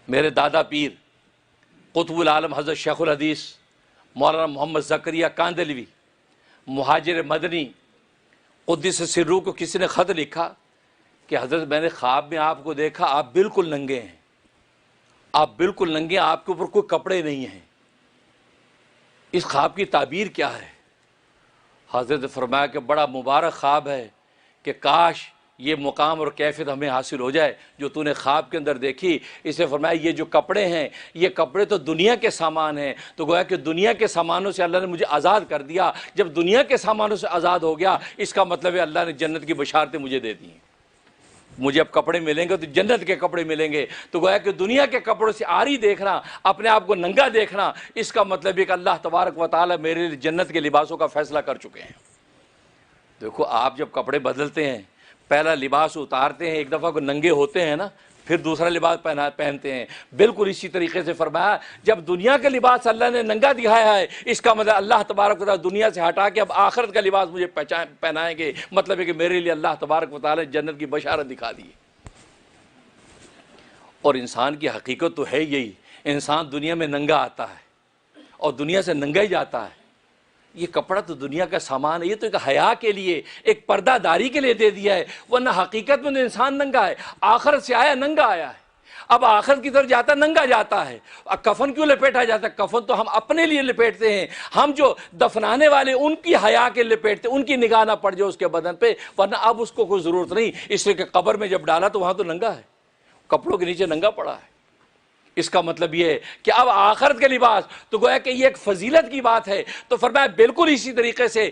میرے دادا پیر قطب العالم حضرت شیخ الحدیث مولانا محمد زکریا کاندھلوی مہاجر مدنی قدس سرو کو کسی نے خط لکھا کہ حضرت میں نے خواب میں آپ کو دیکھا، آپ بالکل ننگے ہیں، آپ بالکل ننگے ہیں، آپ کے اوپر کوئی کپڑے نہیں ہیں، اس خواب کی تعبیر کیا ہے؟ حضرت نے فرمایا کہ بڑا مبارک خواب ہے کہ کاش یہ مقام اور کیفیت ہمیں حاصل ہو جائے جو تو نے خواب کے اندر دیکھی۔ اس نے فرمایا یہ جو کپڑے ہیں یہ کپڑے تو دنیا کے سامان ہیں، تو گویا کہ دنیا کے سامانوں سے اللہ نے مجھے آزاد کر دیا۔ جب دنیا کے سامانوں سے آزاد ہو گیا اس کا مطلب ہے اللہ نے جنت کی بشارتیں مجھے دے دی ہیں، مجھے اب کپڑے ملیں گے تو جنت کے کپڑے ملیں گے۔ تو گویا کہ دنیا کے کپڑوں سے عاری دیکھنا، اپنے آپ کو ننگا دیکھنا، اس کا مطلب ہے کہ اللہ تبارک و تعالی میرے لیے جنت کے لباسوں کا فیصلہ کر چکے ہیں۔ دیکھو آپ جب کپڑے بدلتے ہیں، پہلا لباس اتارتے ہیں، ایک دفعہ کو ننگے ہوتے ہیں نا، پھر دوسرا لباس پہنتے ہیں۔ بالکل اسی طریقے سے فرمایا جب دنیا کا لباس اللہ نے ننگا دکھایا ہے، اس کا مطلب اللہ تبارک و تعالی دنیا سے ہٹا کے اب آخرت کا لباس مجھے پہنائیں گے، مطلب ہے کہ میرے لیے اللہ تبارک و تعالی جنت کی بشارت دکھا دی ہے۔ اور انسان کی حقیقت تو ہے یہی، انسان دنیا میں ننگا آتا ہے اور دنیا سے ننگا ہی جاتا ہے۔ یہ کپڑا تو دنیا کا سامان ہے، یہ تو ایک حیا کے لیے، ایک پردہ داری کے لیے دے دیا ہے، ورنہ حقیقت میں تو انسان ننگا ہے، آخرت سے آیا ننگا آیا ہے۔ اب آخرت کی طرف جاتا ننگا جاتا ہے۔ اب کفن کیوں لپیٹا جاتا ہے؟ کفن تو ہم اپنے لیے لپیٹتے ہیں، ہم جو دفنانے والے ان کی حیا کے لپیٹتے، ان کی نگاہ نہ پڑ جائے اس کے بدن پہ، ورنہ اب اس کو کوئی ضرورت نہیں، اس لیے کہ قبر میں جب ڈالا تو وہاں تو ننگا ہے، کپڑوں کے نیچے ننگا پڑا ہے۔ اس کا مطلب یہ ہے کہ اب آخرت کے لباس، تو گویا کہ یہ ایک فضیلت کی بات ہے۔ تو فرمایا بالکل اسی طریقے سے